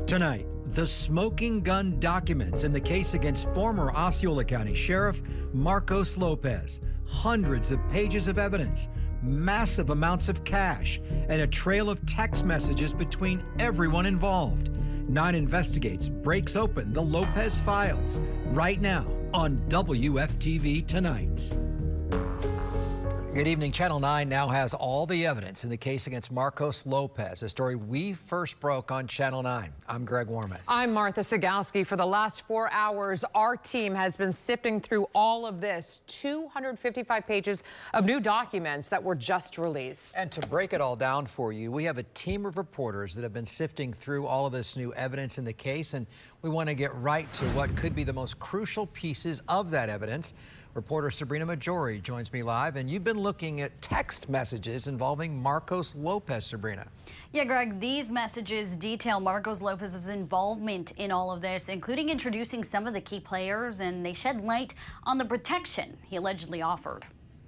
Tonight, the smoking gun documents in the case against former Osceola County Sheriff Marcos Lopez. Hundreds of pages of evidence, massive amounts of cash, and a trail of text messages between everyone involved. 9 Investigates breaks open the Lopez files right now on WFTV Tonight. Good evening. Channel 9 now has all the evidence in the case against Marcos Lopez, a story we first broke on Channel 9. I'm Greg Warmoth. I'm Martha Sagowski. For the last 4 hours, our team has been sifting through all of this, 255 pages of new documents that were just released. And to break it all down for you, we have a team of reporters that have been sifting through all of this new evidence in the case, and we want to get right to what could be the most crucial pieces of that evidence. Reporter Sabrina Majori joins me live, and you've been looking at text messages involving Marcos Lopez, Sabrina. Yeah, Greg, these messages detail Marcos Lopez's involvement in all of this, including introducing some of the key players, and they shed light on the protection he allegedly offered.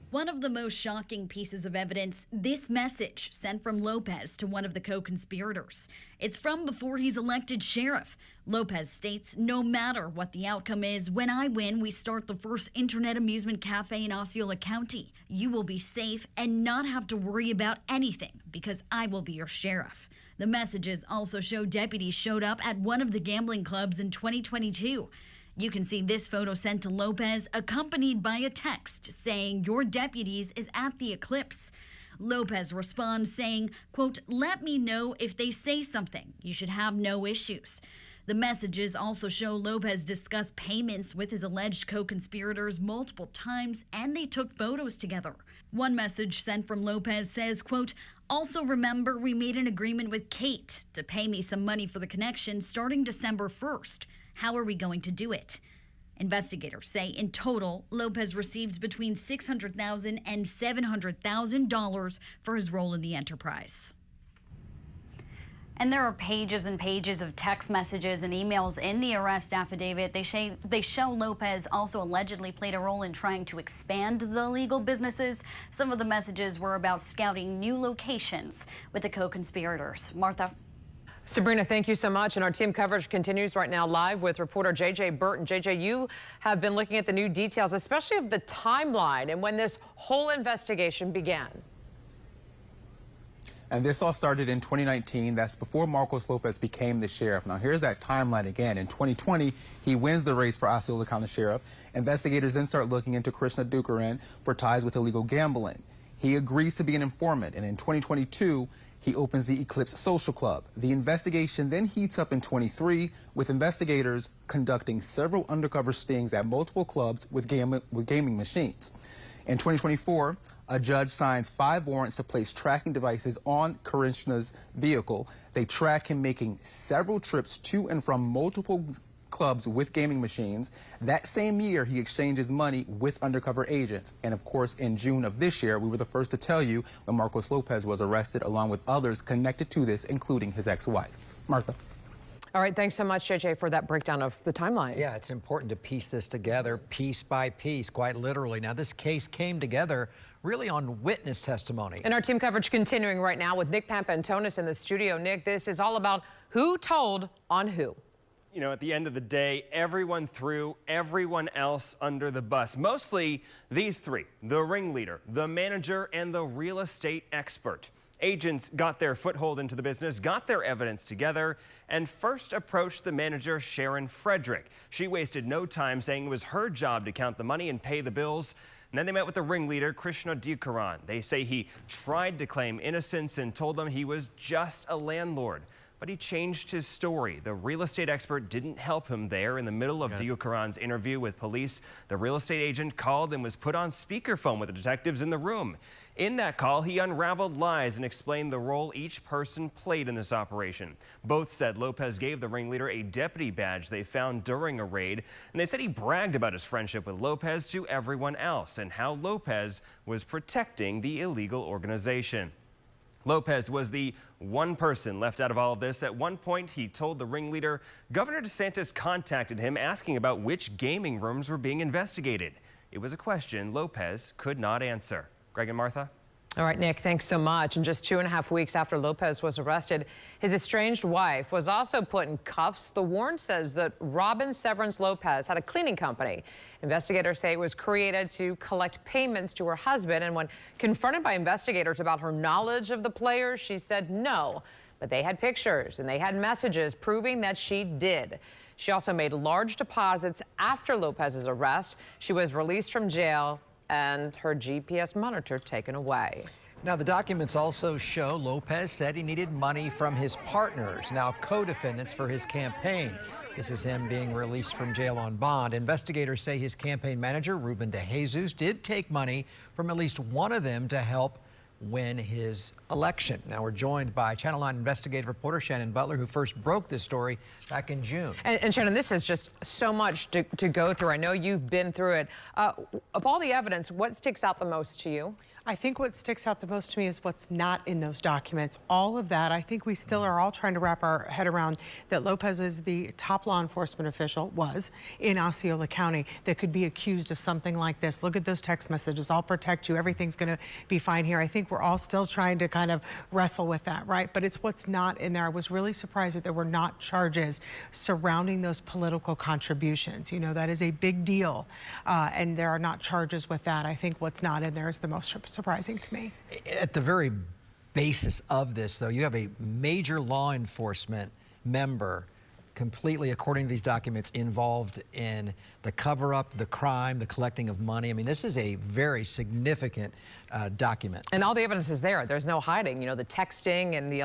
One of the most shocking pieces of evidence, this message sent from Lopez to one of the co-conspirators. It's from before he's elected sheriff. Lopez states, "No matter what the outcome is, when I win, we start the first internet amusement cafe in Osceola County. You will be safe and not have to worry about anything because I will be your sheriff." The messages also show deputies showed up at one of the gambling clubs in 2022. You can see this photo sent to Lopez, accompanied by a text saying, "Your deputies is at the Eclipse." Lopez responds saying, quote, "Let me know if they say something. You should have no issues." The messages also show Lopez discussed payments with his alleged co-conspirators multiple times, and they took photos together. One message sent from Lopez says, quote, "Also remember we made an agreement with Kate to pay me some money for the connection starting December 1st. How are we going to do it?" Investigators say in total, Lopez received between $600,000 and $700,000 for his role in the enterprise. And there are pages and pages of text messages and emails in the arrest affidavit. They show Lopez also allegedly played a role in trying to expand the legal businesses. Some of the messages were about scouting new locations with the co-conspirators. Martha. Sabrina, thank you so much. And our team coverage continues right now live with reporter JJ Burton. JJ, you have been looking at the new details, especially of the timeline and when this whole investigation began. And this all started in 2019. That's before Marcos Lopez became the sheriff. Now, here's that timeline again. In 2020, he wins the race for Osceola County Sheriff. Investigators then start looking into Krishna Dukaran for ties with illegal gambling. He agrees to be an informant, and in 2022, he opens the Eclipse Social Club. The investigation then heats up in 23, with investigators conducting several undercover stings at multiple clubs with gaming machines. In 2024, a judge signs 5 warrants to place tracking devices on Krishna's vehicle. They track him making several trips to and from multiple clubs with gaming machines. That same year, he exchanges money with undercover agents. And of course, in June of this year, we were the first to tell you when Marcos Lopez was arrested, along with others connected to this, including his ex-wife. Martha. All right, thanks so much, JJ, for that breakdown of the timeline. Yeah, it's important to piece this together piece by piece, quite literally. Now, this case came together really on witness testimony. And our team coverage continuing right now with Nick Pampantonis in the studio. Nick, this is all about who told on who. You know, at the end of the day, everyone threw everyone else under the bus. Mostly these 3, the ringleader, the manager, and the real estate expert. Agents got their foothold into the business, got their evidence together, and first approached the manager, Sharon Frederick. She wasted no time saying it was her job to count the money and pay the bills. And then they met with the ringleader, Krishna Dukaran. They say he tried to claim innocence and told them he was just a landlord. But he changed his story. The real estate expert didn't help him there. In the middle of Dukaran's interview with police, the real estate agent called and was put on speakerphone with the detectives in the room. In that call, he unraveled lies and explained the role each person played in this operation. Both said Lopez gave the ringleader a deputy badge they found during a raid, and they said he bragged about his friendship with Lopez to everyone else and how Lopez was protecting the illegal organization. Lopez was the one person left out of all of this. At one point, he told the ringleader Governor DeSantis contacted him asking about which gaming rooms were being investigated. It was a question Lopez could not answer. Greg and Martha? All right, Nick, thanks so much. And just 2.5 weeks after Lopez was arrested, his estranged wife was also put in cuffs. The warrant says that Robin Severance Lopez had a cleaning company. Investigators say it was created to collect payments to her husband. And when confronted by investigators about her knowledge of the players, she said no. But they had pictures and they had messages proving that she did. She also made large deposits after Lopez's arrest. She was released from jail and her GPS monitor taken away. Now, the documents also show Lopez said he needed money from his partners, now co-defendants for his campaign. This is him being released from jail on bond. Investigators say his campaign manager, Ruben DeJesus, did take money from at least one of them to help win his election. Now we're joined by Channel 9 investigative reporter Shannon Butler, who first broke this story back in June. And Shannon, this is just so much to go through. I know you've been through it. Of all the evidence, what sticks out the most to you? I think what sticks out the most to me is what's not in those documents. All of that, I think we still are all trying to wrap our head around that Lopez is the top law enforcement official, was, in Osceola County, that could be accused of something like this. Look at those text messages. I'll protect you. Everything's going to be fine here. I think we're all still trying to kind of wrestle with that, right? But it's what's not in there. I was really surprised that there were not charges surrounding those political contributions. You know, that is a big deal, and there are not charges with that. I think what's not in there is the most surprising to me. At the very basis of this, though, you have a major law enforcement member completely, according to these documents, involved in the cover-up, the crime, the collecting of money. I mean, this is a very significant document. And all the evidence is there. There's no hiding. You know, the texting and the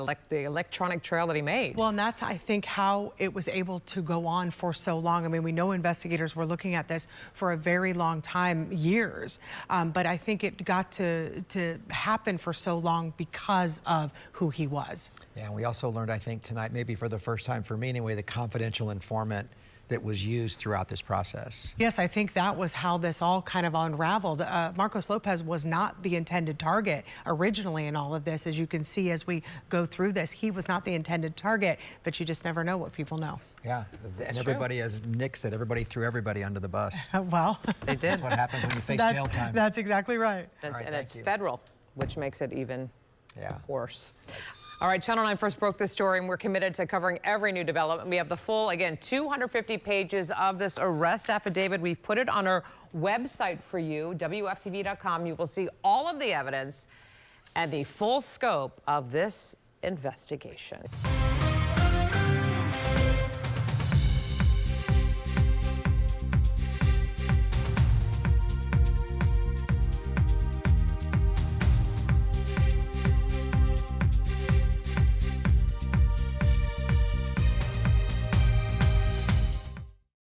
electronic trail that he made. Well, and that's, I think, how it was able to go on for so long. I mean, we know investigators were looking at this for a very long time, years, but I think it got to happen for so long because of who he was. Yeah, and we also learned, I think, tonight, maybe for the first time for me anyway, the confidential informant that was used throughout this process. Yes, I think that was how this all kind of unraveled. Marcos Lopez was not the intended target originally in all of this. As you can see as we go through this, he was not the intended target, but you just never know what people know. Yeah, and everybody, as Nick said, everybody threw everybody under the bus. Well, they did. That's what happens when you face jail time. That's exactly right. And, right, and it's thank you. federal, which makes it even Yeah. worse. All right, Channel 9 first broke this story, and we're committed to covering every new development. We have the full, again, 250 pages of this arrest affidavit. We've put it on our website for you, WFTV.com. You will see all of the evidence and the full scope of this investigation.